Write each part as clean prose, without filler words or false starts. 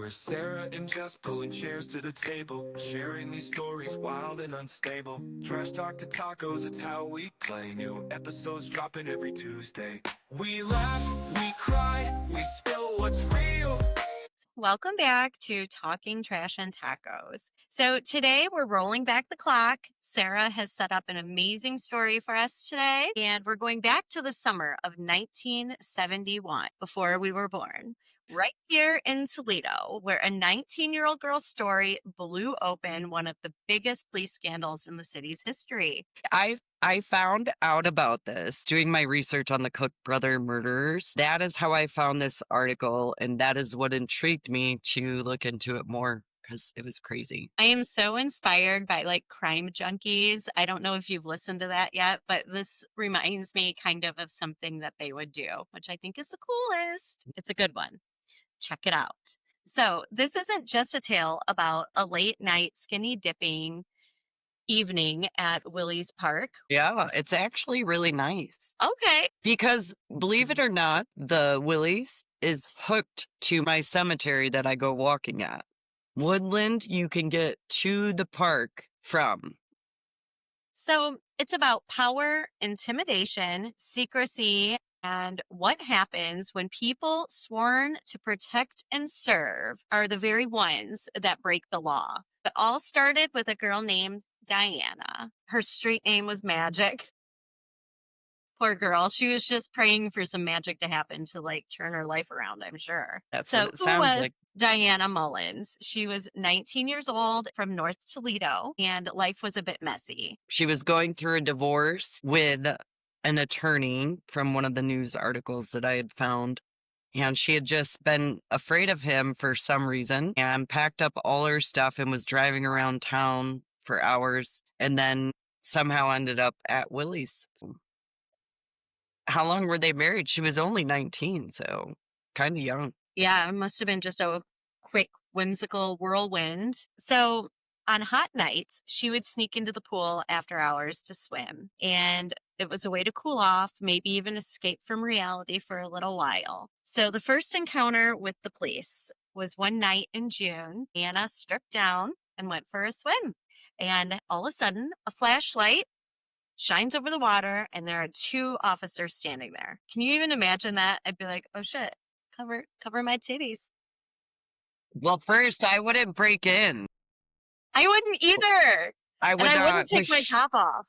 We're Sarah and Jess pulling chairs to the table, sharing these stories wild and unstable. Trash talk to tacos, it's how we play. New episodes dropping every Tuesday. We laugh, we cry, we spill what's real. Welcome back to Talking Trash and Tacos. So today we're rolling back the clock. Sarah has set up an amazing story for us today, and we're going back to the summer of 1971, before we were born, right here in Toledo, where a 19-year-old girl's story blew open one of the biggest police scandals in the city's history. I found out about this doing my research on the Cook brother murderers. That is how I found this article, and that is what intrigued me to look into it more because it was crazy. I am so inspired by crime junkies. I don't know if you've listened to that yet, but this reminds me kind of something that they would do, which I think is the coolest. It's a good one. Check it out. So this isn't just a tale about a late night skinny dipping evening at Willys Park. Yeah, it's actually really nice. Okay. Because believe it or not, the Willys is hooked to my cemetery that I go walking at. Woodland, you can get to the park from. So it's about power, intimidation, secrecy, and what happens when people sworn to protect and serve are the very ones that break the law. It all started with a girl named Diana. Her street name was Magic. Poor girl. She was just praying for some magic to happen to turn her life around, I'm sure. That's So what it who sounds was like. Diana Mulins? She was 19 years old from North Toledo, and life was a bit messy. She was going through a divorce with an attorney from one of the news articles that I had found. And she had just been afraid of him for some reason and packed up all her stuff and was driving around town for hours and then somehow ended up at Willys. How long were they married? She was only 19, so kind of young. Yeah, it must have been just a quick, whimsical whirlwind. So on hot nights, she would sneak into the pool after hours to swim. And it was a way to cool off, maybe even escape from reality for a little while. So the first encounter with the police was one night in June. Anna stripped down and went for a swim. And all of a sudden, a flashlight shines over the water, and there are two officers standing there. Can you even imagine that? I'd be like, oh shit, cover my titties. Well, first, I wouldn't break in. I wouldn't either. I would And I not. wouldn't take my top off.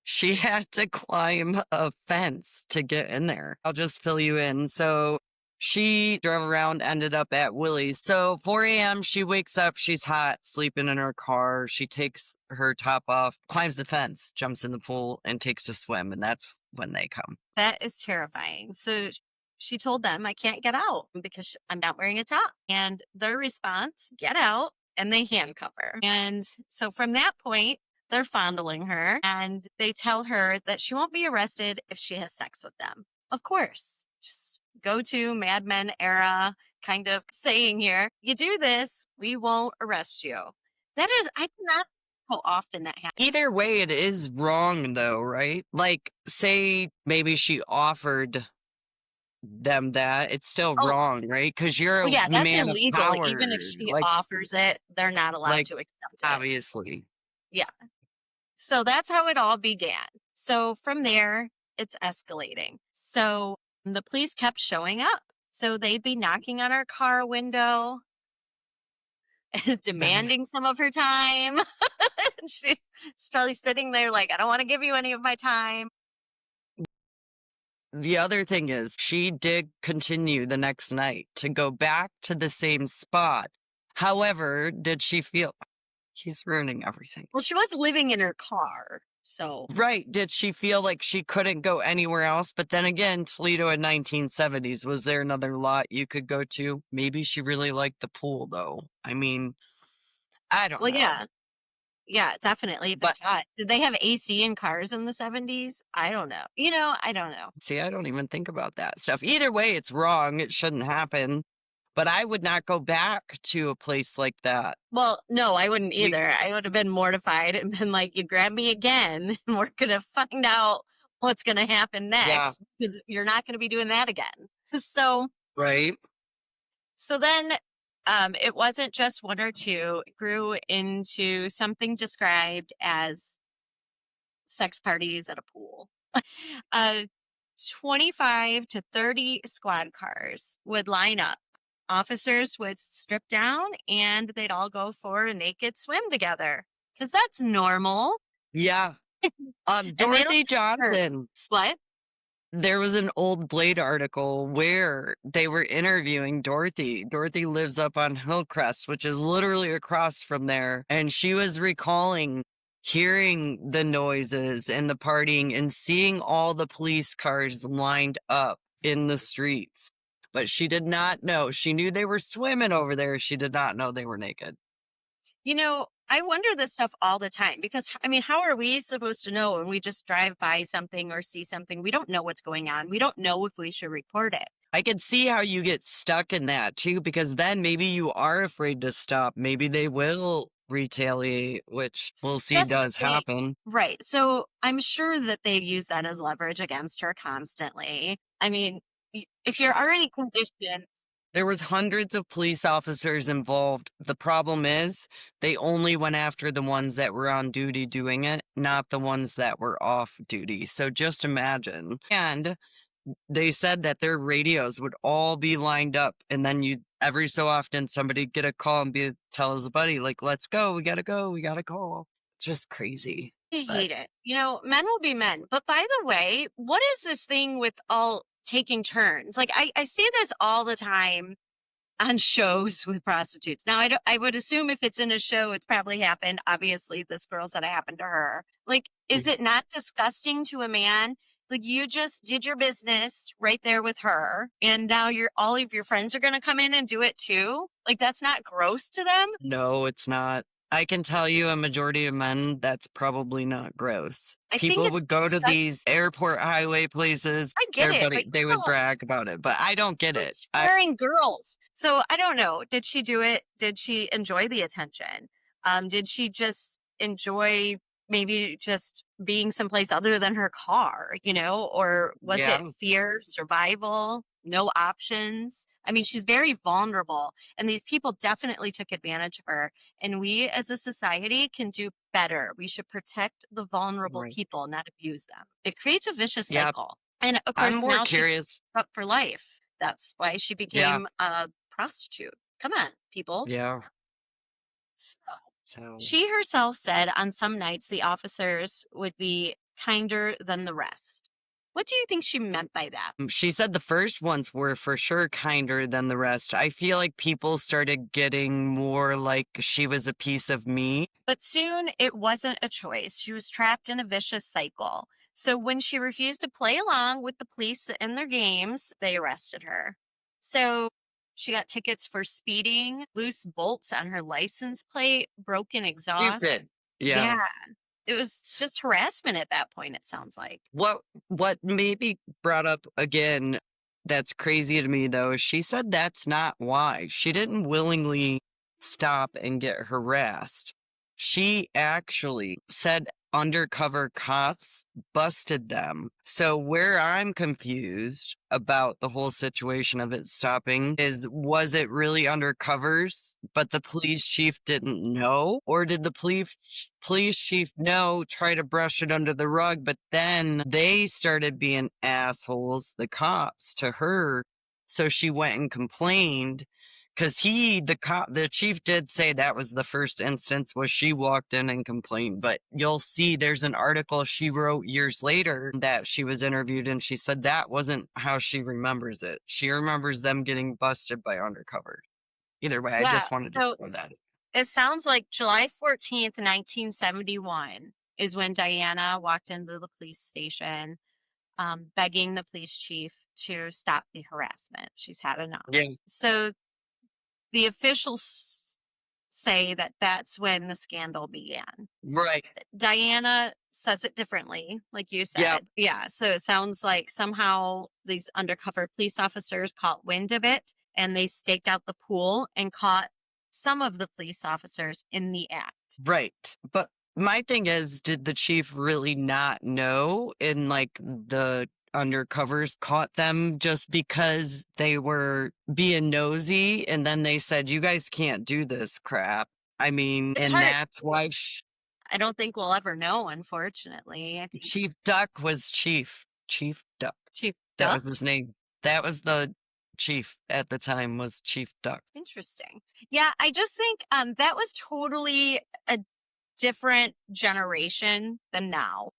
She had to climb a fence to get in there. I'll just fill you in. So she drove around, ended up at Willys. So 4 a.m., she wakes up, she's hot, sleeping in her car. She takes her top off, climbs the fence, jumps in the pool, and takes a swim. And that's when they come. That is terrifying. So she told them, I can't get out because I'm not wearing a top. And their response, get out, and they handcuff her. And so from that point, they're fondling her, and they tell her that she won't be arrested if she has sex with them. Of course, just go to Mad Men era kind of saying here, you do this, we won't arrest you. That is, I do not know how often that happens. Either way, it is wrong, though, right? Like, say maybe she offered them that, it's still wrong, right? Because you're a Yeah, that's man illegal. of power. Even if she offers it, they're not allowed to accept it. Obviously. Yeah. So that's how it all began. So from there, it's escalating. So the police kept showing up. So they'd be knocking on her car window, demanding some of her time. She's probably sitting there like, I don't want to give you any of my time. The other thing is, she did continue the next night to go back to the same spot. However, did she feel he's ruining everything? Well, she was living in her car. So, right. Did she feel like she couldn't go anywhere else? But then again, Toledo in 1970s, was there another lot you could go to? Maybe she really liked the pool, though. I mean, I don't know. Yeah. Yeah, definitely. But did they have AC in cars in the 70s? I don't know. I don't know. See, I don't even think about that stuff. Either way, it's wrong. It shouldn't happen. But I would not go back to a place like that. Well, no, I wouldn't either. I would have been mortified and been like, you grab me again, and we're going to find out what's going to happen next because you're not going to be doing that again. So, right. So then It wasn't just one or two. It grew into something described as sex parties at a pool. uh, 25 to 30 squad cars would line up. Officers would strip down and they'd all go for a naked swim together because that's normal. Yeah. And they don't Dorothy hurt. Johnson. What? There was an old Blade article where they were interviewing Dorothy. Dorothy lives up on Hillcrest, which is literally across from there. And she was recalling hearing the noises and the partying and seeing all the police cars lined up in the streets. But she did not know. She knew they were swimming over there. She did not know they were naked. You know, I wonder this stuff all the time because, I mean, how are we supposed to know when we just drive by something or see something? We don't know what's going on. We don't know if we should report it. I could see how you get stuck in that too, because then maybe you are afraid to stop. Maybe they will retaliate, which we'll see That's the does thing. happen. Right. So I'm sure that they use that as leverage against her constantly. I mean, if you're already conditioned, There was hundreds of police officers involved. The problem is they only went after the ones that were on duty doing it, not the ones that were off duty. So just imagine. And they said that their radios would all be lined up, and then you every so often somebody get a call and tell his buddy, like, let's go, we gotta go, we gotta call. It's just crazy. I But hate it. You know, men will be men. But by the way, what is this thing with all taking turns? Like I see this all the time on shows with prostitutes. Now, I would assume if it's in a show, it's probably happened. Obviously, this girl said it happened to her. Like, is it not disgusting to a man? Like, you just did your business right there with her, and now all of your friends are going to come in and do it too? Like, that's not gross to them? no, it's not. I can tell you a majority of men, that's probably not gross. I think People it's would go to disgusting. these airport highway places. I get it, but They would still, brag about it, but I don't get like, it. sharing girls. So I don't know. Did she do it? Did she enjoy the attention? Did she just enjoy maybe just being someplace other than her car, or was it Yeah, fear, survival, no options? I mean, she's very vulnerable, and these people definitely took advantage of her. And we as a society can do better. We should protect the vulnerable right. people, not abuse them. It creates a vicious Yeah, cycle. And of I'm course, more now she's curious. up for life. That's why she Yeah, became a prostitute. Come on, people. yeah. So, So. she herself said on some nights the officers would be kinder than the rest. What do you think she meant by that? She said the first ones were for sure kinder than the rest. I feel like people started getting more like she was a piece of me. But soon it wasn't a choice. She was trapped in a vicious cycle. So when she refused to play along with the police in their games, they arrested her. So she got tickets for speeding, loose bolts on her license plate, broken exhaust. Stupid. Yeah. Yeah. It was just harassment at that point, it sounds like. What maybe brought up again that's crazy to me though, is she said that's not why. She didn't willingly stop and get harassed. She actually said undercover cops busted them. So where I'm confused about the whole situation of it stopping is, was it really undercovers, but the police chief didn't know? Or did the police chief know, try to brush it under the rug, but then they started being assholes, the cops, to her. So she went and complained. Because the chief did say that was the first instance was she walked in and complained. But you'll see there's an article she wrote years later that she was interviewed, and she said that wasn't how she remembers it. She remembers them getting busted by undercover. Either way, I Yeah. just wanted to So throw that. it sounds like July 14th, 1971 is when Diana walked into the police station, begging the police chief to stop the harassment. She's had enough. Yeah, So the officials say that that's when the scandal began. right. Diana says it differently, like you said. Yeah, Yeah. So it sounds like somehow these undercover police officers caught wind of it and they staked out the pool and caught some of the police officers in the act. right. But my thing is, did the chief really not know in like the undercovers caught them just because they were being nosy, and then they said, "You guys can't do this crap." I mean, It's and hard. that's why I don't think we'll ever know, unfortunately. I think Chief Duck was Chief Duck. Chief That Duck. was his name. That was the chief at the time, was Chief Duck. Interesting. Yeah, I just think that was totally a different generation than now.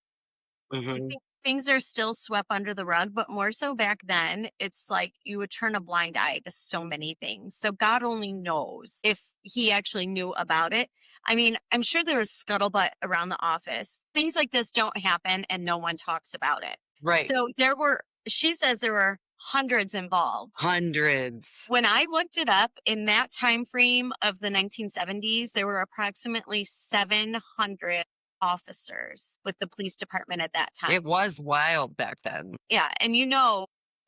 I Mhm. think things are still swept under the rug, but more so back then, it's like you would turn a blind eye to so many things. So God only knows if he actually knew about it. I mean, I'm sure there was scuttlebutt around the office. Things like this don't happen and no one talks about it. Right. So she says there were hundreds involved. Hundreds. When I looked it up in that time frame of the 1970s, there were approximately 700 officers with the police department at that time. It was wild back then. Yeah, and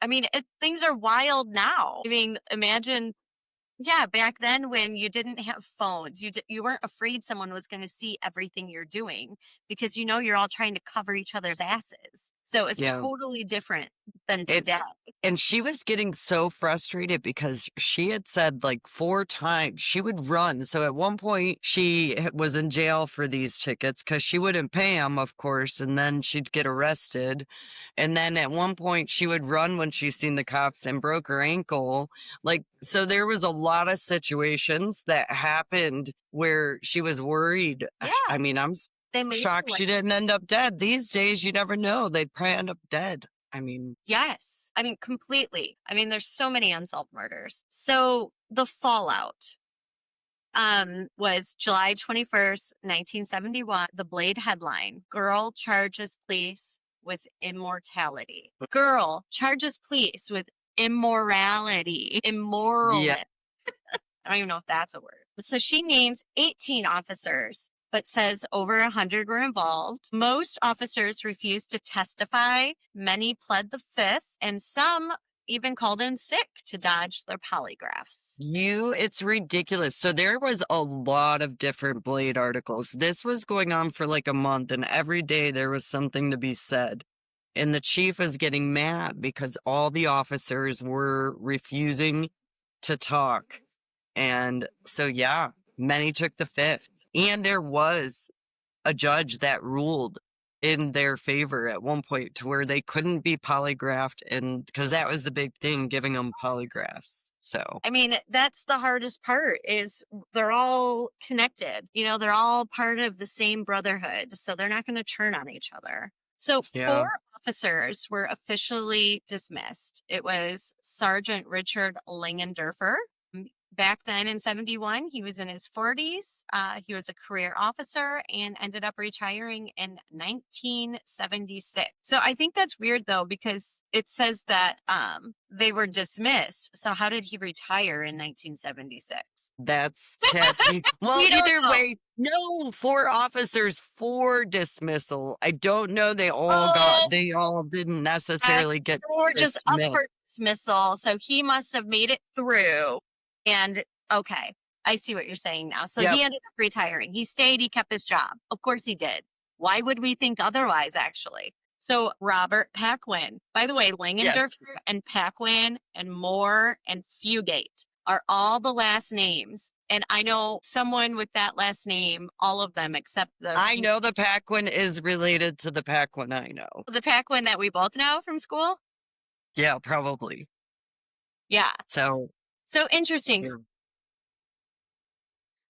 I mean, things are wild now. I mean, imagine, yeah, back then when you didn't have phones, you weren't afraid someone was going to see everything you're doing because you're all trying to cover each other's asses. So it's Yeah. totally different than It- today. And she was getting so frustrated because she had said like 4 times she would run. So at one point she was in jail for these tickets because she wouldn't pay them, of course, and then she'd get arrested. And then at one point she would run when she seen the cops and broke her ankle. Like, so there was a lot of situations that happened where she was worried. Yeah. I mean, I'm They made shocked she didn't end up dead. These days, you never know. They'd probably end up dead. I mean, yes. I mean, completely. I mean, there's so many unsolved murders. So the fallout was July 21st, 1971. The Blade headline, Girl Charges Police with Immortality. Girl charges police with immorality. Immoralness. Yeah. I don't even know if that's a word. So she names 18 officers, but says over 100 were involved. Most officers refused to testify. Many pled the fifth, and some even called in sick to dodge their polygraphs. It's ridiculous. So there was a lot of different Blade articles. This was going on for like a month, and every day there was something to be said. And the chief is getting mad because all the officers were refusing to talk. And so, yeah, many took the fifth. And there was a judge that ruled in their favor at one point to where they couldn't be polygraphed, and because that was the big thing, giving them polygraphs. So I mean, that's the hardest part is they're all connected. They're all part of the same brotherhood. So they're not going to turn on each other. So Yeah. 4 officers were officially dismissed. It was Sergeant Richard Langendorfer. Back then in 71, he was in his 40s. He was a career officer and ended up retiring in 1976. So I think that's weird, though, because it says that they were dismissed. So how did he retire in 1976? That's catchy. Well, We don't either know. way, no, 4 officers for dismissal. I don't know. They all didn't necessarily get Or just up dismissed. for dismissal. So he must have made it through. And okay, I see what you're saying now. So Yep. he ended up retiring. He stayed, he kept his job. Of course he did. Why would we think otherwise, actually? So Robert Paquin. By the way, Langendorfer and Paquin and Moore and Fugate are all the last names. And I know someone with that last name, all of them except I know the Paquin is related to the Paquin I know. the Paquin that we both know from school. Yeah, probably. Yeah. So Interesting.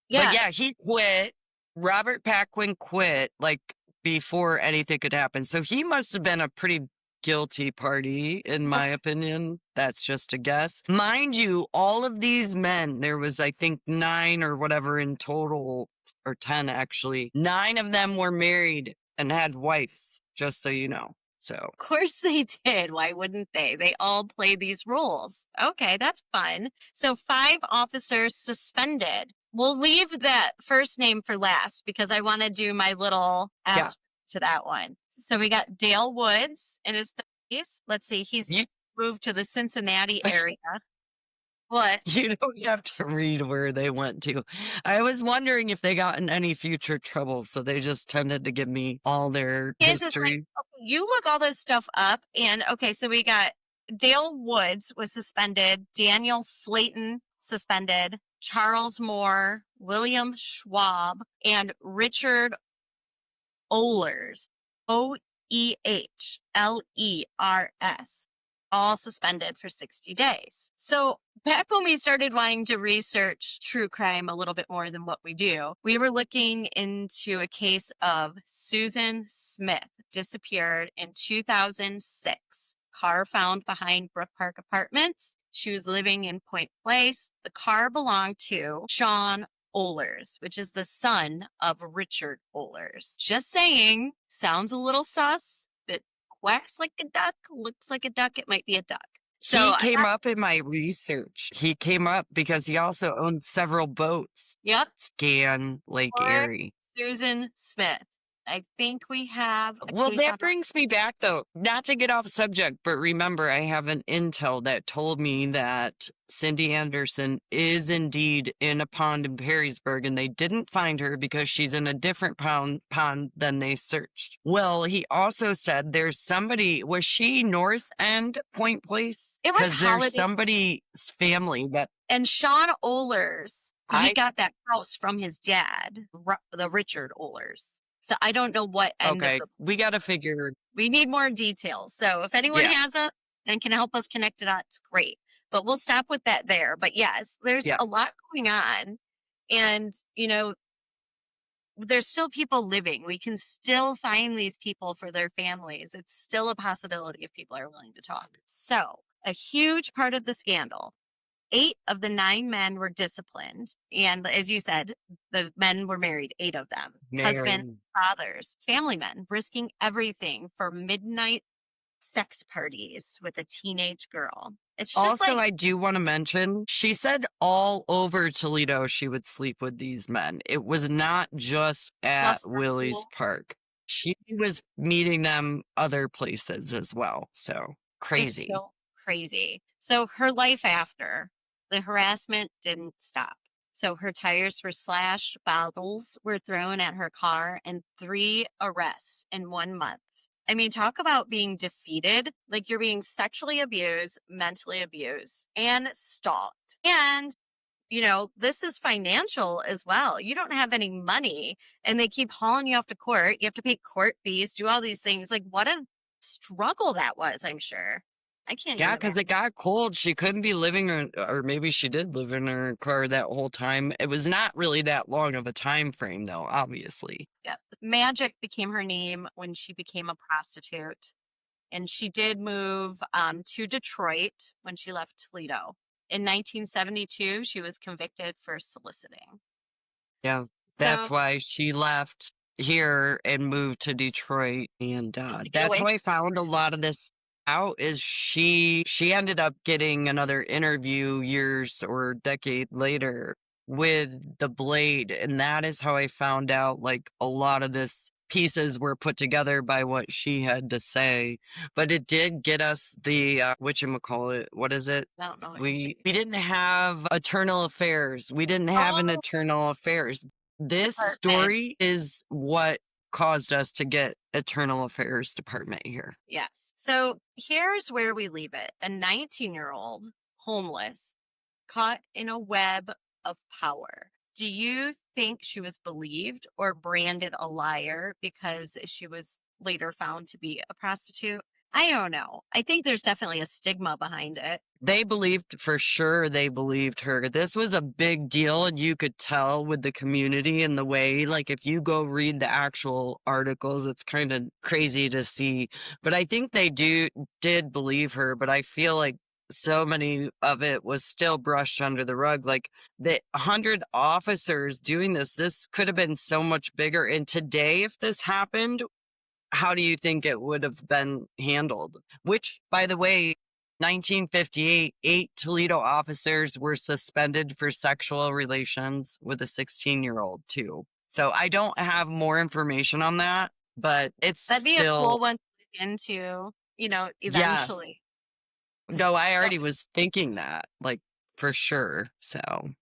Yeah. But yeah, he quit. Robert Paquin quit like before anything could happen. So he must have been a pretty guilty party, in my opinion. That's just a guess. Mind you, all of these men, there was, I think, 9 or whatever in total, or 10 actually. 9 of them were married and had wives, just so you know. So, of course they did. Why wouldn't they? They all play these roles. Okay, that's fun. So 5 officers suspended. We'll leave that first name for last because I want to do my little asterisk to that one. So we got Dale Woods in his 30s. Let's see, he's moved to the Cincinnati area. What? You don't have to read where they went to. I was wondering if they got in any future trouble, so they just tended to give me all their history. you look all this stuff up, and okay, so we got Dale Woods was suspended, Daniel Slayton suspended, Charles Moore, William Schwab, and Richard Ohlers, Oehlers, all suspended for 60 days. So back when we started wanting to research true crime a little bit more than what we do, we were looking into a case of Susan Smith, disappeared in 2006. Car found behind Brook Park Apartments. She was living in Point Place. The car belonged to Sean Ohlers, which is the son of Richard Ohlers. Just saying, sounds a little sus, but quacks like a duck, looks like a duck, it might be a duck. He came up in my research. He came up because he also owns several boats. Yep. Scan Lake Erie. Susan Smith. I think we have. Well, that brings me back, though, not to get off subject, but remember, I have an intel that told me that Cindy Anderson is indeed in a pond in Perrysburg, and they didn't find her because she's in a different pond than they searched. Well, he also said there's somebody, was she North End Point Place? It was because there's somebody's family that. And Sean Ohlers, he got that house from his dad, the Richard Ohlers. So I don't know what end of we got to figure. We need more details. So if anyone has it and can help us connect it out, it's great. But we'll stop with that there. But yes, there's a lot going on. And, you know, there's still people living. We can still find these people for their families. It's still a possibility if people are willing to talk. So a huge part of the scandal, 8 of the 9 men were disciplined. And as you said, the men were married, 8 of them. Husband, fathers, family men, risking everything for midnight sex parties with a teenage girl. It's just also, I do want to mention, she said all over Toledo she would sleep with these men. It was not just at Willys Park. She was meeting them other places as well. So crazy. It's so crazy. So her life after. The harassment didn't stop. So her tires were slashed, bottles were thrown at her car, and 3 arrests in 1 month. I mean, talk about being defeated. Like, you're being sexually abused, mentally abused, and stalked. And, you know, this is financial as well. You don't have any money, and they keep hauling you off to court. You have to pay court fees, do all these things. Like, what a struggle that was, I'm sure. I can't. Yeah, because it got cold. She couldn't be living, or maybe she did live in her car that whole time. It was not really that long of a time frame, though, obviously. Yeah. Magic became her name when she became a prostitute. And she did move to Detroit when she left Toledo. In 1972, she was convicted for soliciting. Yeah, that's why she left here and moved to Detroit. And that's how I found a lot of this out is she ended up getting another interview years or decade later with the Blade, and that is how I found out like a lot of this pieces were put together by what she had to say. But it did get us the whatchamacallit, what is it? I don't know. We didn't have eternal affairs. We didn't have an eternal affairs. This story is what caused us to get Eternal Affairs Department here. Yes. So here's where we leave it. A 19-year-old, homeless, caught in a web of power. Do you think she was believed or branded a liar because she was later found to be a prostitute? I don't know. I think there's definitely a stigma behind it. They believed, for sure, they believed her. This was a big deal, and you could tell with the community and the way, like, if you go read the actual articles, it's kind of crazy to see. But I think they did believe her, but I feel like so many of it was still brushed under the rug. Like, the 100 officers doing this could have been so much bigger. And today, if this happened, how do you think it would have been handled? Which, by the way, 1958, 8 Toledo officers were suspended for sexual relations with a 16-year-old too. So I don't have more information on that, but that'd be a cool one to look into, you know, eventually. Yes. No, I already was thinking that, like, for sure. So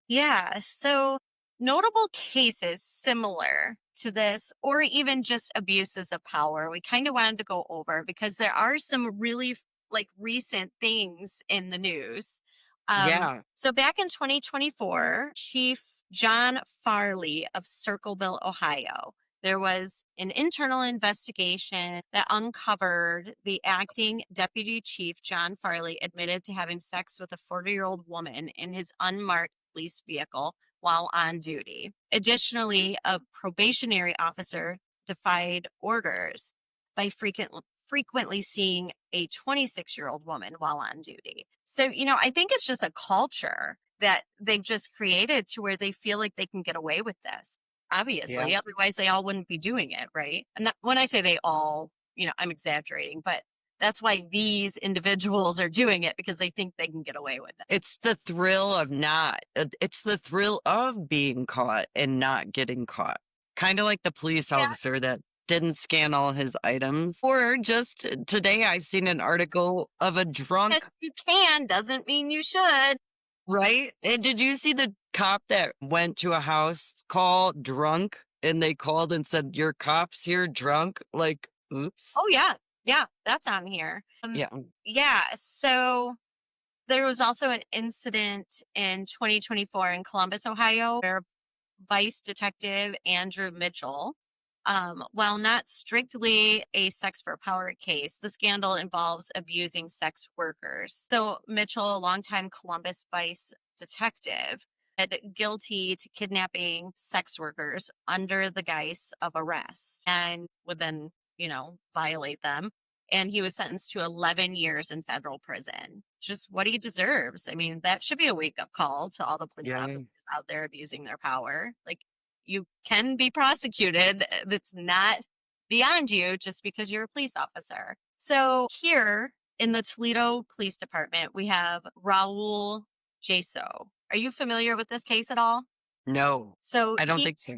yeah. So notable cases similar to this, or even just abuses of power, we kind of wanted to go over because there are some really like recent things in the news. Yeah. So back in 2024, Chief John Farley of Circleville, Ohio, there was an internal investigation that uncovered the acting deputy chief, John Farley, admitted to having sex with a 40-year-old woman in his unmarked police vehicle while on duty. Additionally, a probationary officer defied orders by frequently seeing a 26-year-old woman while on duty. So, I think it's just a culture that they've just created to where they feel like they can get away with this. Obviously, Yeah. otherwise they all wouldn't be doing it, right? And when I say they all, I'm exaggerating, but that's why these individuals are doing it, because they think they can get away with it. It's the thrill of it's the thrill of being caught and not getting caught. Kind of like the police Yeah. officer that didn't scan all his items. Or just today, I seen an article of a drunk, Yes, you can doesn't mean you should. right? And did you see the cop that went to a house call drunk and they called and said, "Your cop's here drunk"? Like, oops. Oh yeah. Yeah, that's on here. Yeah. Yeah, so there was also an incident in 2024 in Columbus, Ohio, where Vice Detective Andrew Mitchell, while not strictly a sex for power case, the scandal involves abusing sex workers. So Mitchell, a longtime Columbus Vice Detective, pled guilty to kidnapping sex workers under the guise of arrest and would then, violate them. And he was sentenced to 11 years in federal prison. Just what he deserves. I mean, that should be a wake up call to all the police Yeah. officers out there abusing their power. Like, you can be prosecuted. That's not beyond you just because you're a police officer. So here in the Toledo Police Department, we have Raul Jaso. Are you familiar with this case at all? No, So I don't he think so.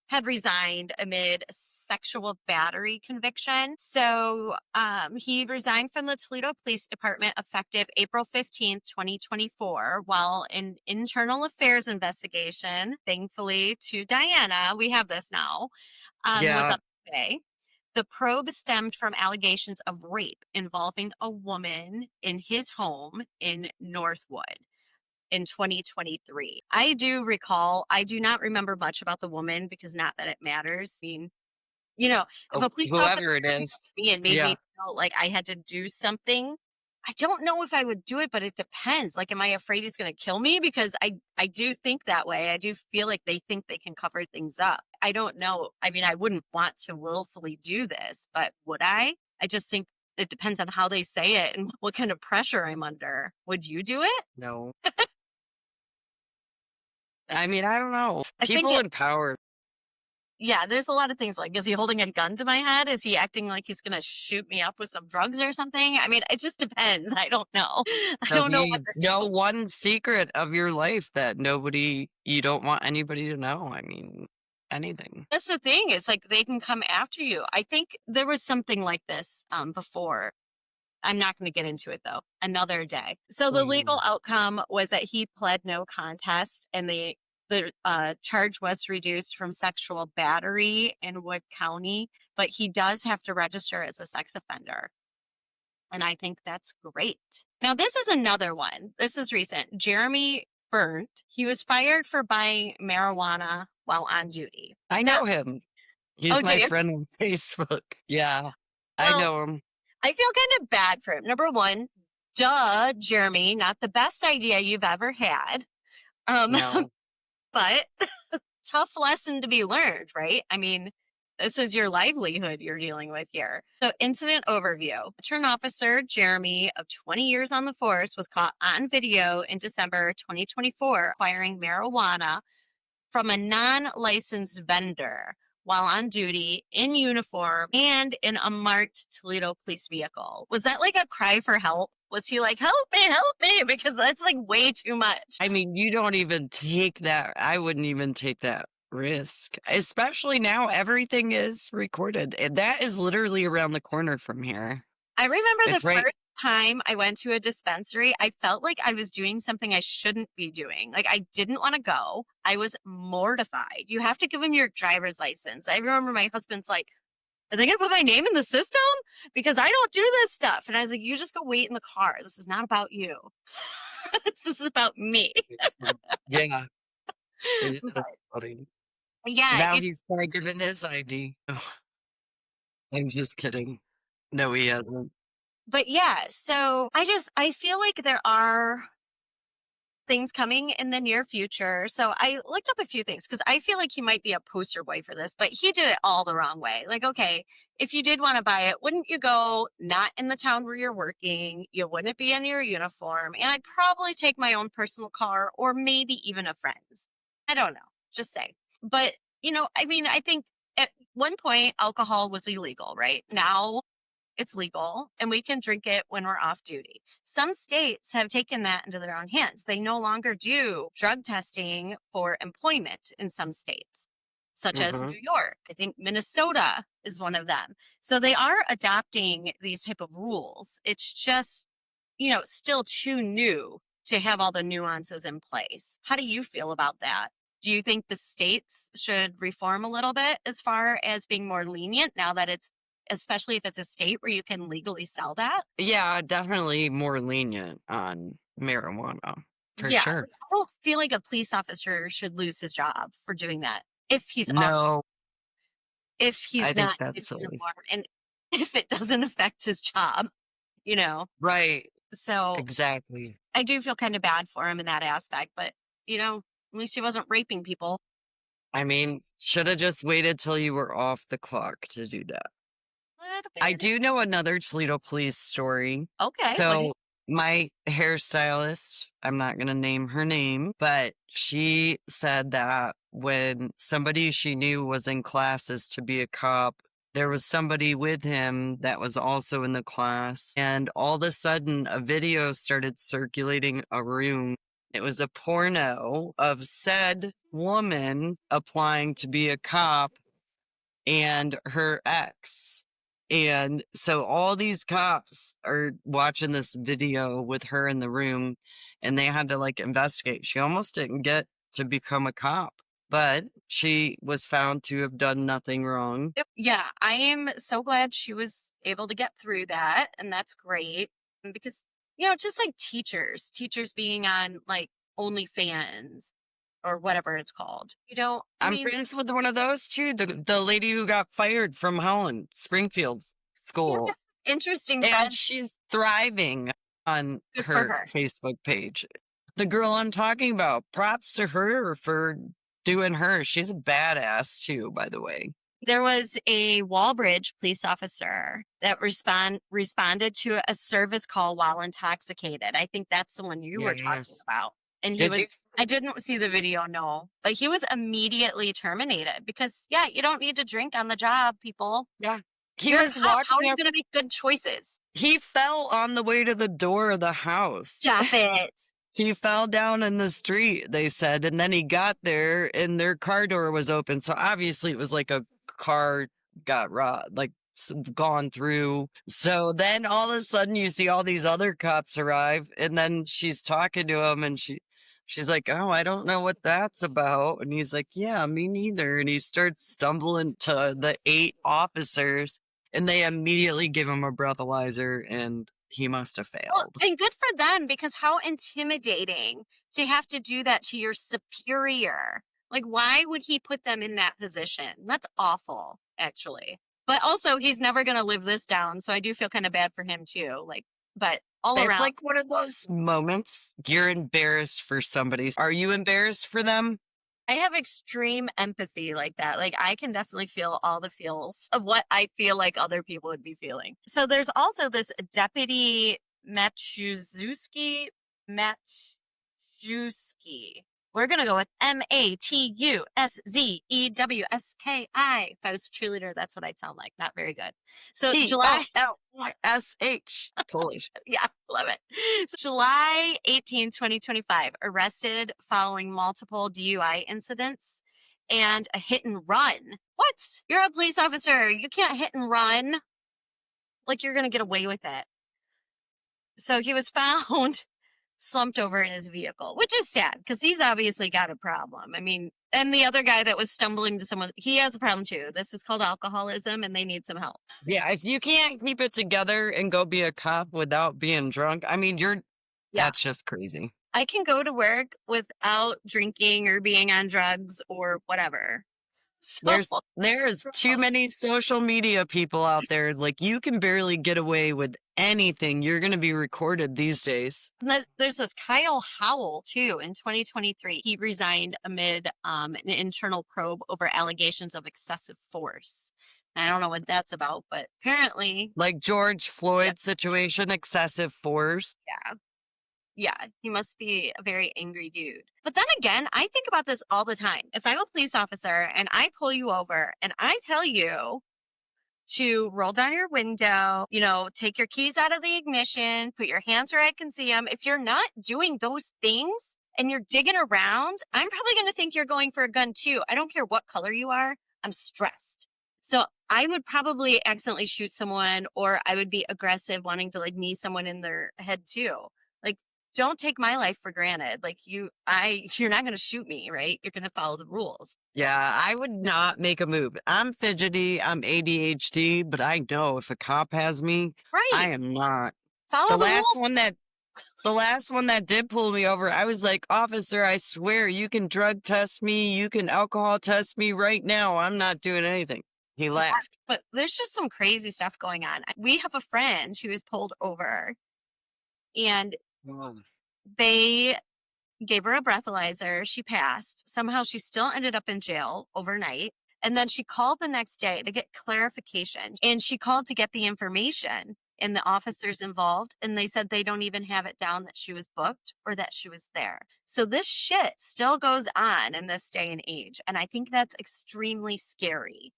had resigned amid sexual battery conviction. So he resigned from the Toledo Police Department effective April 15th, 2024, while an internal affairs investigation, thankfully to Diana, we have this now, was Yeah. underway. The probe stemmed from allegations of rape involving a woman in his home in Northwood in 2023. I do recall, I do not remember much about the woman because not that it matters. I mean, if a police officer Whoever it came up is. to me and made Yeah. me feel like I had to do something, I don't know if I would do it, but it depends. Like, am I afraid he's going to kill me? Because I do think that way. I do feel like they think they can cover things up. I don't know. I mean, I wouldn't want to willfully do this, but would I? I just think it depends on how they say it and what kind of pressure I'm under. Would you do it? No. I mean, I don't know. I think People in power. Yeah, there's a lot of things like, is he holding a gun to my head? Is he acting like he's going to shoot me up with some drugs or something? I mean, it just depends. I don't know. I Does don't know he what know one secret of your life that you don't want anybody to know? I mean, anything. that's the thing. It's like they can come after you. I think there was something like this before. I'm not going to get into it though. Another day. So the legal outcome was that he pled no contest, and the charge was reduced from sexual battery in Wood County, but he does have to register as a sex offender. And I think that's great. Now, this is another one. This is recent. Jeremy Burnt. He was fired for buying marijuana while on duty. I know him. He's Oh, do my you? friend on Facebook. Yeah, I Well, know him. I feel kind of bad for him. Number one, duh, Jeremy, not the best idea you've ever had. No. But tough lesson to be learned, right? I mean, this is your livelihood you're dealing with here. So, incident overview. Veteran officer Jeremy, of 20 years on the force, was caught on video in December 2024 acquiring marijuana from a non-licensed vendor while on duty in uniform and in a marked Toledo police vehicle. Was that like a cry for help? Was he like, help me? Because that's like way too much. I mean, you don't even take that. I wouldn't even take that risk, especially now everything is recorded. And that is literally around the corner from here. I remember It's the right. first time I went to a dispensary, I felt like I was doing something I shouldn't be doing. Like, I didn't want to go. I was mortified. You have to give them your driver's license. I remember my husband's like, are they going to put my name in the system? Because I don't do this stuff. And I was like, you just go wait in the car. This is not about you. This is about me. Yeah. Yeah, But, that's funny. yeah, Now he's probably given his ID. Oh, I'm just kidding. No, he hasn't. but yeah, so I feel like there are things coming in the near future. So I looked up a few things because I feel like he might be a poster boy for this, but he did it all the wrong way. Like, okay, if you did want to buy it, wouldn't you go not in the town where you're working? You wouldn't be in your uniform. And I'd probably take my own personal car or maybe even a friend's. I don't know, just say. But, I mean, I think at one point alcohol was illegal, right? Now it's legal and we can drink it when we're off duty. Some states have taken that into their own hands. They no longer do drug testing for employment in some states, such as Hmm. New York. I think Minnesota is one of them. So they are adopting these type of rules. It's just, still too new to have all the nuances in place. How do you feel about that? Do you think the states should reform a little bit as far as being more lenient now that especially if it's a state where you can legally sell that? Yeah, definitely more lenient on marijuana for Yeah, sure. like, I don't feel like a police officer should lose his job for doing that No, if I he's think not in that's his silly. uniform and if it doesn't affect his job, you know. Right, So exactly. I do feel kind of bad for him in that aspect, but at least he wasn't raping people. I mean, should have just waited till you were off the clock to do that. A little I bit. do know another Toledo police story. Okay. So, my hairstylist, I'm not going to name her name, but she said that when somebody she knew was in classes to be a cop, there was somebody with him that was also in the class. And all of a sudden, a video started circulating a room. It was a porno of said woman applying to be a cop and her ex. And so all these cops are watching this video with her in the room and they had to like investigate. She almost didn't get to become a cop, but she was found to have done nothing wrong. Yeah, I am so glad she was able to get through that, and that's great because just like teachers being on like OnlyFans or whatever it's called. I I'm mean, friends with one of those too, the lady who got fired from Holland, Springfield's yeah, school. that's interesting And friends. she's thriving on Good for her her. Facebook page. The girl I'm talking about, props to her for doing her. She's a badass too, by the way. There was a Walbridge police officer that responded to a service call while intoxicated. I think that's the one you were talking Yes. about. And Did you? I didn't see the video, no. But he was immediately terminated because, yeah, you don't need to drink on the job, people. Yeah. He You're a was cop. How are walking you up. going to make good choices? He fell on the way to the door of the house. Stop it. He fell down in the street, they said, and then he got there and their car door was open. So obviously it was like a car got like gone through. So then all of a sudden you see all these other cops arrive and then she's talking to him and she's like, "Oh, I don't know what that's about." And he's like, "Yeah, me neither." And he starts stumbling to the 8 officers and they immediately give him a breathalyzer and he must have Well, failed. and good for them because how intimidating to have to do that to your superior. Like, why would he put them in that position? That's awful, actually. But also, he's never going to live this down. So I do feel kind of bad for him, too. Like, but all It's around, like one of those moments you're embarrassed for somebody. Are you embarrassed for them? I have extreme empathy like that. Like, I can definitely feel all the feels of what I feel like other people would be feeling. So there's also this Deputy Matuszewski. Matuszewski. We're going to go with Matuszewski. If I was a cheerleader, that's what I'd sound like. Not very good. So July. P-O-L-Y-S-H. Polish. Yeah, love it. So July 18, 2025, arrested following multiple DUI incidents and a hit and run. What? You're a police officer. You can't hit and run. Like you're going to get away with it. So he was found slumped over in his vehicle, which is sad because he's obviously got a problem. I mean, and the other guy that was stumbling to someone, he has a problem too. This is called alcoholism and they need some help. Yeah, if you can't keep it together and go be a cop without being drunk, I mean, that's just crazy. I can go to work without drinking or being on drugs or whatever. So, There's too many social media people out there. Like, you can barely get away with anything. You're going to be recorded these days. There's this Kyle Howell, too, in 2023. He resigned amid an internal probe over allegations of excessive force. I don't know what that's about, but apparently... Like George Floyd situation, excessive force. Yeah, he must be a very angry dude. But then again, I think about this all the time. If I'm a police officer and I pull you over and I tell you to roll down your window, take your keys out of the ignition, put your hands where I can see them. If you're not doing those things and you're digging around, I'm probably going to think you're going for a gun too. I don't care what color you are. I'm stressed. So I would probably accidentally shoot someone, or I would be aggressive wanting to knee someone in their head too. Don't take my life for granted. You're not going to shoot me, right? You're going to follow the rules. Yeah, I would not make a move. I'm fidgety, I'm ADHD, but I know if a cop has me, right. I am not. Follow the last rules. The last one that did pull me over, I was like, officer, I swear you can drug test me, you can alcohol test me right now. I'm not doing anything. He laughed. But there's just some crazy stuff going on. We have a friend who was pulled over and they gave her a breathalyzer. She passed. Somehow she still ended up in jail overnight. And then she called the next day to get clarification. And she called to get the information and the officers involved. And they said they don't even have it down that she was booked or that she was there. So this shit still goes on in this day and age. And I think that's extremely scary,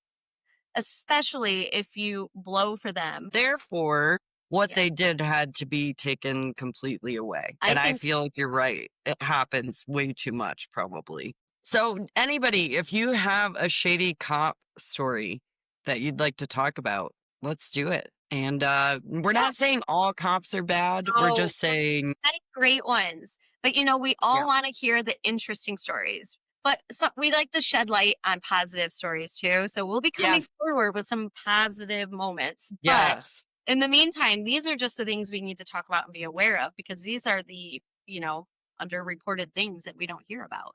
especially if you blow for them. Therefore, what they did had to be taken completely away. I feel like you're right. It happens way too much, probably. So anybody, if you have a shady cop story that you'd like to talk about, let's do it. And we're not saying all cops are bad. We're just saying... great ones. But, we all want to hear the interesting stories. But we like to shed light on positive stories, too. So we'll be coming forward with some positive moments. Yes. In the meantime, these are just the things we need to talk about and be aware of because these are the, underreported things that we don't hear about.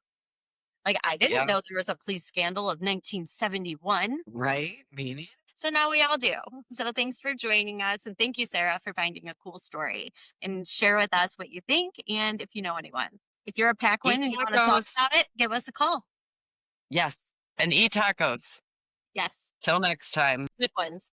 I didn't know there was a police scandal of 1971. Right? Meaning? So now we all do. So thanks for joining us. And thank you, Sarah, for finding a cool story. And share with us what you think and if you know anyone. If you're a Paquin and you want to talk about it, give us a call. Yes. And eat tacos. Yes. Till next time. Good ones.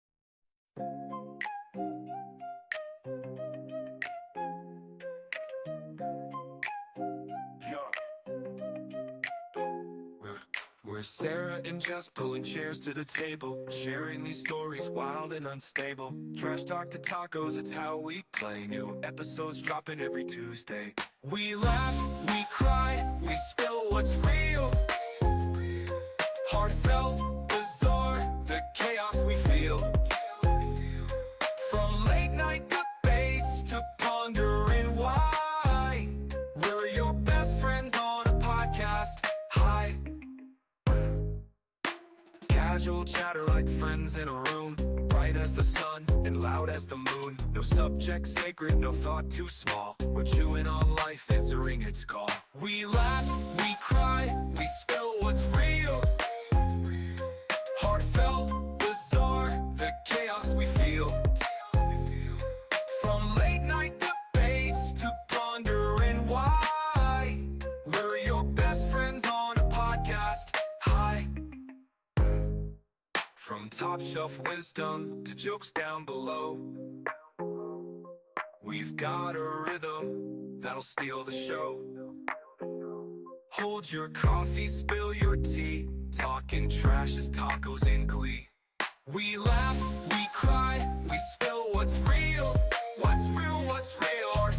We're Sarah and Jess pulling chairs to the table, sharing these stories wild and unstable. Trash talk to tacos, it's how we play. New episodes dropping every Tuesday. We laugh, we cry, we spill what's real. Heartfelt, bizarre, the chaos we feel. From late night debates to pondering why. We're your best friends on a podcast. Hi. Casual chatter like friends in a room, bright as the sun and loud as the moon. No subject sacred, no thought too small. We're chewing on life, answering its call. We laugh, we cry, we spill what's real. Heartfelt, bizarre, the chaos we feel. From late night debates to pondering why. We're your best friends on a podcast. Hi. From top shelf wisdom to jokes down below, we've got a rhythm that'll steal the show. Hold your coffee, spill your tea, talking trash as tacos in glee. We laugh, we cry, we spill what's real. What's real, what's real, our